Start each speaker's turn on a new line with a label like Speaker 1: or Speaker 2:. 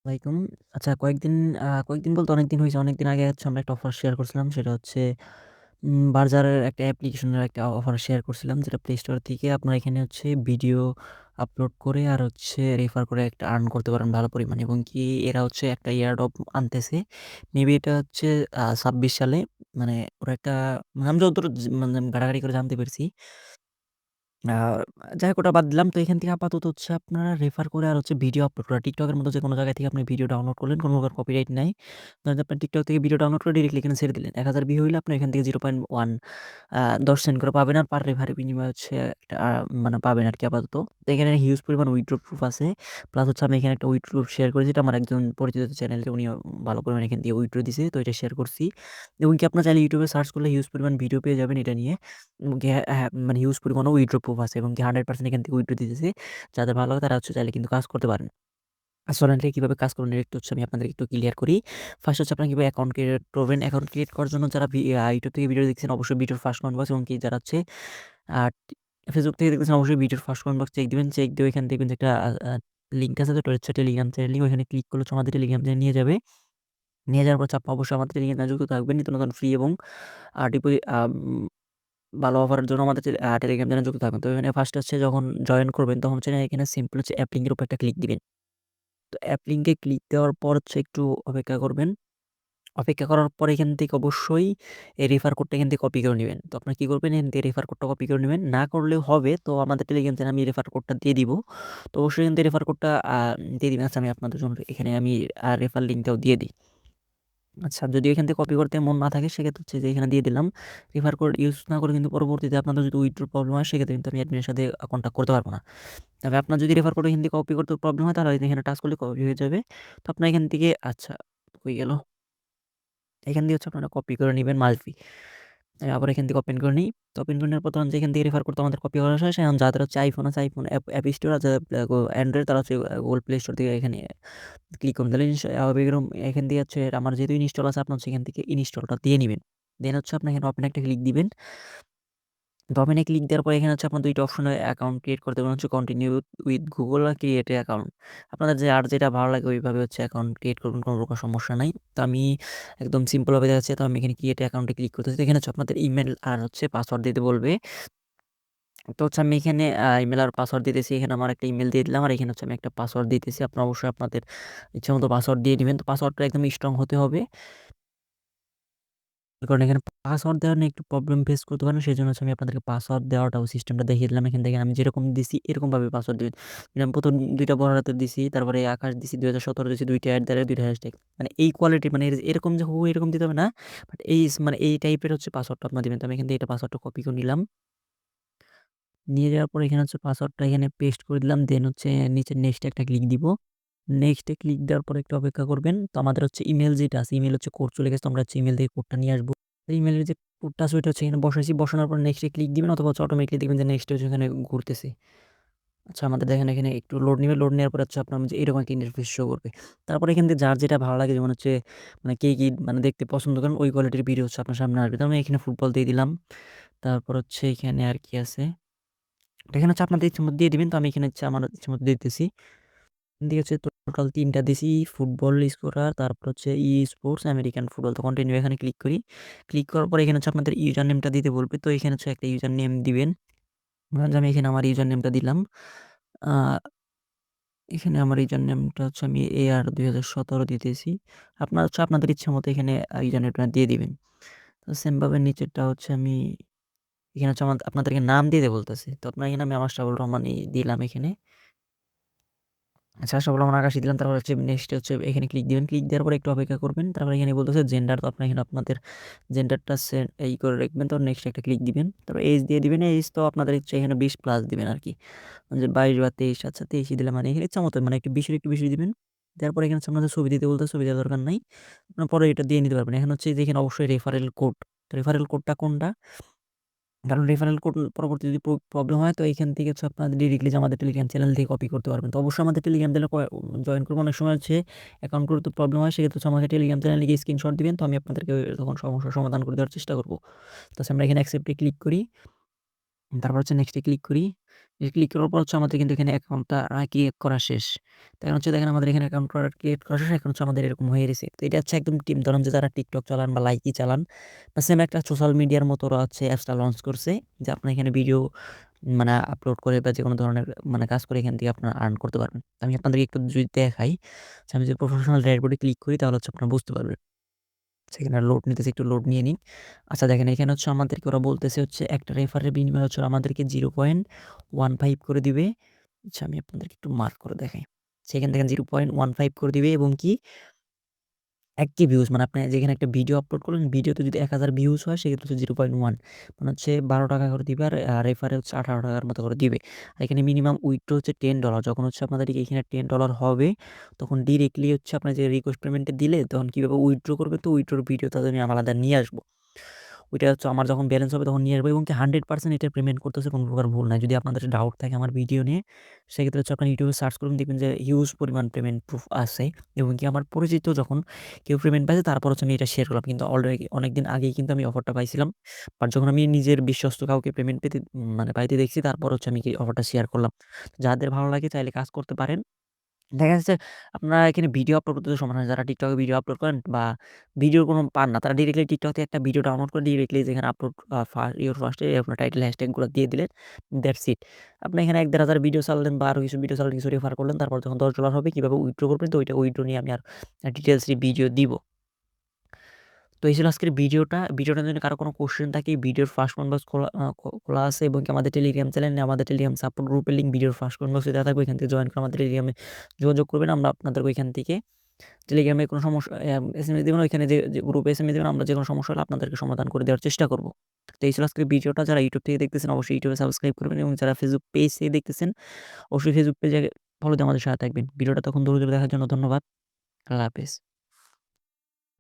Speaker 1: ওয়ালাইকুম। আচ্ছা কয়েকদিন বলতে অনেকদিন হইছে। অনেকদিন আগে হচ্ছে আমরা একটা অফার শেয়ার করছিলাম। সেটা হচ্ছে বার্জারের একটা অ্যাপ্লিকেশনের একটা অফার শেয়ার করছিলাম। যেটা প্লে স্টোর থেকে আপনারা এখানে হচ্ছে ভিডিও আপলোড করে আর হচ্ছে রেফার করে একটা আর্ন করতে পারেন ভালো পরিমাণে এবং কি এরা হচ্ছে একটা এয়ারড্রপ আনতেছে। মেবি এটা হচ্ছে ২৬ সালে মানে ওরা একটা মানে আমি যতদূর মানে ঘাটাঘাটি করে জানতে পেরেছি আ যাই হোক ওটা বাদ দিলাম। তো এখান থেকে আপাতত হচ্ছে আপনারা রেফার করে আর হচ্ছে ভিডিও আপলোড করা। TikTok এর মতো যেকোনো জায়গা থেকে আপনি ভিডিও ডাউনলোড করলেন, কোনো প্রকার কপিরাইট নাই। ধরেন আপনি TikTok থেকে ভিডিও ডাউনলোড করে ডিরেক্টলি এখানে ছেড়ে দিলেন। ১,০০০ ভিউ হইলে আপনি এখান থেকে 0.1 10 সেন্ট করে পাবেন আর পার রেফারের বিনিময়ে হচ্ছে একটা মানে পাবেন আরকি আপাতত। তো এখানে হিউজ পরিমাণ উইথড্র প্রুফ আছে। প্লাস হচ্ছে আমি এখানে একটা উইথড্র প্রুফ শেয়ার করেছি। এটা আমার একজন পরিচিত চ্যানেলে উনি ভালো পরিমাণে এখান থেকে উইথড্র দিছে। তো এটা শেয়ার করছি। এবং কি আপনারা চাইলে YouTube এ সার্চ করলে হিউজ পরিমাণ ভিডিও পেয়ে যাবেন এটা নিয়ে। এবং কি হ্যাঁ, মানে হিউজ পরিমাণও উইথড্র প্রুফ আছে এবং কি 100% এখান থেকে উইথড্র দিতেছে। যাদের ভালো লাগে তারা হচ্ছে চাইলে কিন্তু কাজ করতে পারেন। আসলে কিভাবে কাজ করবেন একটু হচ্ছে আমি আপনাদেরকে একটু ক্লিয়ার করি। ফার্স্ট হচ্ছে আপনারা কিভাবে অ্যাকাউন্ট ক্রিয়েট করবেন। অ্যাকাউন্ট ক্রিয়েট করার জন্য যারা YouTube থেকে ভিডিও দেখছেন অবশ্যই ভিডিওর ফার্স্ট কমেন্ট বক্স এবং কি যারা হচ্ছে আ Facebook থেকে দেখতেছেন অবশ্যই ভিডিওর ফার্স্ট কমেন্ট বক্স চেক দিবেন। চেক দিয়ে ওইখানে দেখবেন যে একটা আ লিঙ্ক আছে যেটা হচ্ছে টেলিগ্রাম চ্যানেল লিঙ্ক ওইখানে ক্লিক করলে হচ্ছে আমাদের টেলিগ্রাম চ্যানেলে নিয়ে যাবে। নিয়ে যাওয়ার পর আপনি অবশ্যই আমাদের টেলিগ্রাম চ্যানেলে যুক্ত থাকবেন। নিত্য নতুন ফ্রি এবং ডিপোজি ভালো অফারের জন্য আমাদের টেলিগ্রাম চ্যানেলে যুক্ত থাকবেন। তো এখানে ফার্স্ট হচ্ছে যখন জয়েন করবেন তখন হচ্ছে এখানে সিম্পল হচ্ছে অ্যাপ লিঙ্কের উপর একটা ক্লিক দিবেন। তো অ্যাপ লিঙ্কে ক্লিক দেওয়ার পর হচ্ছে একটু অপেক্ষা করবেন। অপেক্ষা করার পর এখান থেকে অবশ্যই এই রেফার কোডটা এখান থেকে কপি করে নিবেন। তো আপনারা কি করবেন এখান থেকে রেফার কোডটা কপি করে নিবেন। না করলেও হবে। তো আমাদের টেলিগ্রাম চ্যানেলে আমি রেফার কোডটা দিয়ে দিব। তো অবশ্যই এখান থেকে রেফার কোডটা দিয়ে দিবেন। আচ্ছা আমি আপনাদের জন্য এখানে আমি রেফার লিঙ্কটাও দিয়ে দিই। আচ্ছা, যদি এখান থেকে কপি করতে মন না থাকে সেক্ষেত্রে হচ্ছে যে এখানে দিয়ে দিলাম। রেফার কোড ইউজ না করে কিন্তু পরবর্তীতে আপনাদের যদি উইথড্র প্রবলেম হয় সেক্ষেত্রে কিন্তু আমি অ্যাডমিনের সাথে কন্ট্যাক্ট করতে পারব না। তবে আপনার যদি রেফার কোড এখান থেকে কপি করতে প্রবলেম হয় তাহলে এখানে টাচ করলে কপি হয়ে যাবে। তো আপনার এখান থেকে আচ্ছা কই গেল? এখান দিয়ে হচ্ছে আপনারা কপি করে নিবেন মাস্ট বি। আমি আবার এখান থেকে ওপেন করে নিই। তো ওপেন করে নেওয়ার পর তখন যেখান থেকে রেফার করতে আমাদের কপি করা শেষ। এখন যাদের হচ্ছে আইফোন আছে আইফোন অ্যাপ স্টোর আর যাদের অ্যান্ড্রয়েড তারা হচ্ছে গুগল প্লে স্টোর থেকে এখানে ক্লিক করুন। তাহলে এরকম এখান থেকে হচ্ছে আমার যেহেতু ইনস্টল আছে আপনার হচ্ছে এখান থেকে ইনস্টলটা দিয়ে নিবেন। দেন হচ্ছে আপনি এখানে ওপেন একটা ক্লিক দিবেন। ডোমেইনে ক্লিক দেওয়ার পরে এখানে হচ্ছে আপনার ২ টা অপশন অ্যাকাউন্ট ক্রিয়েট করতে পারেন হচ্ছে কন্টিনিউ উইথ গুগল আর ক্রিয়েট এ অ্যাকাউন্ট। আপনাদের আর যেটা ভালো লাগে ওইভাবে হচ্ছে অ্যাকাউন্ট ক্রিয়েট করবেন কোনো প্রকার সমস্যা নাই। তো আমি একদম সিম্পল ভাবে দেখাচ্ছি। তো আমি এখানে ক্রিয়েট অ্যাকাউন্টে ক্লিক করতেছি। তো এখানে হচ্ছে আপনাদের ইমেইল আর হচ্ছে পাসওয়ার্ড দিতে বলবে। তো হচ্ছে আমি এখানে ইমেইল আর পাসওয়ার্ড দিতেছি। এখানে আমার একটা ইমেইল দিয়ে দিলাম আর এখানে হচ্ছে আমি একটা পাসওয়ার্ড দিতেছি। আপনারা অবশ্যই আপনাদের ইচ্ছামত পাসওয়ার্ড দিয়ে দিবেন। তো পাসওয়ার্ডটা একদম স্ট্রং হতে হবে। কারণ এখানে পাসওয়ার্ড দেওয়া নিয়ে একটু প্রবলেম ফেস করতে পারেন। সেজন্য হচ্ছে আমি আপনাদেরকে পাসওয়ার্ড দেওয়াটাও সিস্টেমটা দেখিয়ে দিলাম। এখান থেকে আমি যেরকম দিছি এরকমভাবে পাসওয়ার্ড দিবেন। আমি ১ম ২ টা বড় হাতের দিছি, তারপরে আকাশ দিছি, ২০১৭ দিছি ২ টা @, ২ টা হ্যাশট্যাগ। মানে এই কোয়ালিটির মানে এরকম যে হুবহু এরকম দিতে হবে না। বাট মানে এই টাইপের হচ্ছে পাসওয়ার্ডটা আপনারা দিবেন। তো আমি এখান থেকে এটা পাসওয়ার্ডটা কপি করে নিলাম। নিয়ে যাওয়ার পরে এখানে হচ্ছে পাসওয়ার্ডটা এখানে পেস্ট করে দিলাম। দেন হচ্ছে নিচে নেক্সট একটা ক্লিক দিব। নেক্সট এ ক্লিক দেওয়ার পরে একটু অপেক্ষা করবেন। তো আমাদের হচ্ছে ইমেইল যেটা আছে, ইমেইল হচ্ছে কোড চলে গেছে। তো আমরা হচ্ছে ইমেইল থেকে কোডটা নিয়ে আসবো। তো ইমেইলের যে কোডটা আছে ওইটা হচ্ছে এখানে বসাইছি। বসানোর পর নেক্সট এ ক্লিক দিবেন অথবা হচ্ছে অটোমেটিক্যালি দেখবেন যে নেক্সট হচ্ছে এখানে ঘুরতেছে। আচ্ছা আমাদের দেখেন এখানে একটু লোড নিবে। লোড নেওয়ার পরে হচ্ছে আপনার যে এরকম একটা ইন্টারফেস শো করবে। তারপরে এখান থেকে যার যেটা ভালো লাগে যেমন হচ্ছে মানে কে কি মানে দেখতে পছন্দ করেন ওই কোয়ালিটির ভিডিও হচ্ছে আপনার সামনে আসবে। তো আমি এখানে ফুটবল দিয়ে দিলাম। তারপর হচ্ছে এখানে আর কি আছে? এখানে হচ্ছে আপনাদের ইচ্ছামত দিয়ে দিবেন। তো আমি এখানে হচ্ছে আমার ইচ্ছামত দিতেছি। দিয়ে হচ্ছে টোটাল ৩ টা দিছি। ফুটবল স্কোরার, তারপর হচ্ছে স্পোর্টস, আমেরিকান ফুটবল। তো কন্টিনিউ এখানে ক্লিক করি। ক্লিক করার পরে এখানে হচ্ছে আপনাদের ইউজার নেমটা দিতে বলবে। তো এখানে হচ্ছে একটা ইউজার নেম দিবেন। ধরেন যে আমি এখানে আমার ইউজার নেমটা দিলাম। আ এখানে আমার ইউজার নেমটা হচ্ছে আমি AR2017 দিতেছি। আপনারা হচ্ছে আপনাদের ইচ্ছামত এখানে ইউজার নেমটা দিয়ে দিবেন। তো সেম ভাবে নিচেরটা হচ্ছে আমি এখানে হচ্ছে আপনাদেরকে নাম দিতে বলতেছে। তো আপনার এখানে আমি আমার আশরাফুল রহমানই দিলাম এখানে। আচ্ছা, সফল আমার আকাশী দিলাম। তারপর হচ্ছে নেক্সট হচ্ছে এখানে ক্লিক দিবেন। ক্লিক দেওয়ার পরে একটু অপেক্ষা করবেন। তারপরে এখানে বলতেছে জেন্ডার। তো আপনারা এখানে আপনাদের জেন্ডারটা করে রাখবেন। তো নেক্সট একটা ক্লিক দিবেন। তারপর এজ দিয়ে দিবেন। এজ তো আপনাদের ইচ্ছা এখানে 20 প্লাস দিবেন আরকি। যে 22 বা 23 আচ্ছা 23 ই দিলাম মানে এখানে ইচ্ছা মতো মানে একটু বেশি দিবেন। দেওয়ার পরে এখানে হচ্ছে আপনাদের ছবি দিতে বলতেছে, ছবি দেওয়ার দরকার নাই। আপনারা পরে এটা দিয়ে নিতে পারবেন। এখন হচ্ছে যে এখানে অবশ্যই রেফারেল কোড। তো রেফারেল কোডটা কোনটা? কারণ রেফারেল কোড পরবর্তী যদি প্রবলেম হয় তো এখান থেকে হচ্ছে আপনারা ডিরেক্টলি যে আমাদের টেলিগ্রাম চ্যানেল থেকে কপি করতে পারবেন। তো অবশ্যই আমাদের টেলিগ্রাম চ্যানেলে জয়েন করবেন। অনেক সময় হচ্ছে অ্যাকাউন্ট করতে প্রবলেম হয় সেক্ষেত্রে হচ্ছে আমাকে টেলিগ্রাম চ্যানেলে গিয়ে স্ক্রিনশট দিবেন। তো আমি আপনাদেরকে তখন সমস্যার সমাধান করে দেওয়ার চেষ্টা করব। তো আমরা এখানে অ্যাকসেপ্ট এ ক্লিক করি। তারপর হচ্ছে নেক্সট এ ক্লিক করি। ক্লিক করার পর হচ্ছে আমাদের কিন্তু এখানে অ্যাকাউন্টটা ক্রিয়েট করা শেষ। তো এখন হচ্ছে দেখেন আমাদের এখানে অ্যাকাউন্ট ক্রিয়েট করা শেষ। এখন হচ্ছে আমাদের এরকম হয়ে গেছে। তো এটা হচ্ছে একদম টিম ধরেন যে যারা TikTok চালান বা লাইকি চালান বা সেম একটা সোশ্যাল মিডিয়ার মতো ওরা হচ্ছে অ্যাপসটা লঞ্চ করছে। যে আপনার এখানে ভিডিও মানে আপলোড করে বা যেকোনো ধরনের মানে কাজ করে এখান থেকে আপনারা আর্ন করতে পারবেন। আমি আপনাদেরকে একটু যদি দেখাই, যে আমি যদি প্রফেশনাল ড্যাশবোর্ডে ক্লিক করি তাহলে হচ্ছে আপনারা বুঝতে পারবেন। সেখানে লোড নিতেছে, একটু লোড নিয়ে নিন। আচ্ছা দেখেন এখানে হচ্ছে আমাদেরকে ওরা বলতেছে হচ্ছে একটা রেফারের বিনিময়ে হচ্ছে ওরা আমাদেরকে 0.15 করে দিবে। আচ্ছা আমি আপনাদেরকে একটু মার্ক করে দেখাই। সেখান থেকে 0.15 করে দিবে এবং কি 1 কে ভিউজ মানে আপনি যেখানে একটা ভিডিও আপলোড করলেন, ভিডিওতে যদি ১,০০০ ভিউজ হয় সেক্ষেত্রে হচ্ছে 0.1 মানে হচ্ছে ৳১২ করে দিবে আর রেফারে হচ্ছে ৳18 র মতো করে দিবে। আর এখানে মিনিমাম উইথড্র হচ্ছে $10 যখন হচ্ছে আপনাদের এখানে $10 হবে তখন ডিরেক্টলি হচ্ছে আপনার যে রিকোয়েস্ট পেমেন্টে দিলে তখন কিভাবে উইথড্র করবে তো উইথড্রর ভিডিও তাদের আমি আলাদা নিয়ে আসবো। ওইটা হচ্ছে আমার যখন ব্যালেন্স হবে তখন নিয়ে আসবো এবং কি 100% এটার পেমেন্ট করতেছে কোনো প্রকার ভুল নাই। যদি আপনাদের ডাউট থাকে আমার ভিডিও নিয়ে সেক্ষেত্রে হচ্ছে আপনার ইউটিউবে সার্চ করুন দেখবেন যে হিউজ পরিমাণ পেমেন্ট প্রুফ আছে এবং কি আমার পরিচিত যখন কেউ পেমেন্ট পাইছে তারপর হচ্ছে আমি এটা শেয়ার করলাম। কিন্তু অলরেডি অনেকদিন আগেই কিন্তু আমি অফারটা পাইছিলাম। বাট যখন আমি নিজের বিশ্বস্ত কাউকে পেমেন্ট পেতে মানে পাইতে দেখছি তারপর হচ্ছে আমি কি অফারটা শেয়ার করলাম। যাদের ভালো লাগে চাইলে কাজ করতে পারেন। দেখা যাচ্ছে আপনারা এখানে ভিডিও আপলোড করতে সমস্যা হয়। যারা TikTok এ ভিডিও আপলোড করেন বা ভিডিও কোনো পান না, তারা ডিরেক্টলি TikTok থেকে একটা ভিডিও ডাউনলোড করে ডিরেক্টলি যেখানে আপলোড ইওর ফার্স্ট এ আপনার টাইটেল হ্যাশট্যাগ গুলো দিয়ে দিলেন। That's it. আপনি এখানে ১-১.৫০০ ভিডিও ছাড়লেন বা আরো কিছু ভিডিও ছাড়লেন, কিছু রেফার করলেন। তারপর যখন $10 হবে কিভাবে উইথড্র করবেন তো ওইটা উইথড্র নিয়ে আমি আর ডিটেইলস ভিডিও দিব। তো এই ছিল আজকের ভিডিওটা। ভিডিওটা যদি কারো কোনো কোয়েশ্চেন থাকে ভিডিওর ফার্স্ট কমেন্ট বক্স খোলা আছে এবং কি আমাদের টেলিগ্রাম চ্যানেলে আমাদের টেলিগ্রাম সাপোর্ট গ্রুপের লিঙ্ক ভিডিওর ফার্স্ট কমেন্ট বক্সে দেওয়া থাকবে। এখান থেকে জয়েন করে আমাদের টেলিগ্রামে যোগাযোগ করবেন। আমরা আপনাদেরকে ওইখান থেকে টেলিগ্রামে কোনো সমস্যা এসএমএস দিবেন ওইখানে যে গ্রুপে এসএমএস দিবেন আমরা যেকোনো সমস্যা হলে আপনাদেরকে সমাধান করে দেওয়ার চেষ্টা করব। তো এই ছিল আজকের ভিডিওটা। যারা YouTube থেকে দেখতেছেন অবশ্যই YouTube সাবস্ক্রাইব করবেন এবং যারা Facebook পেজ থেকে দেখতেছেন অবশ্যই Facebook পেজে ফলো দিয়ে আমাদের সাথে থাকবেন। ভিডিওটা তখন ধৈর্য ধরে দেখার জন্য ধন্যবাদ। আল্লাহ হাফেজ।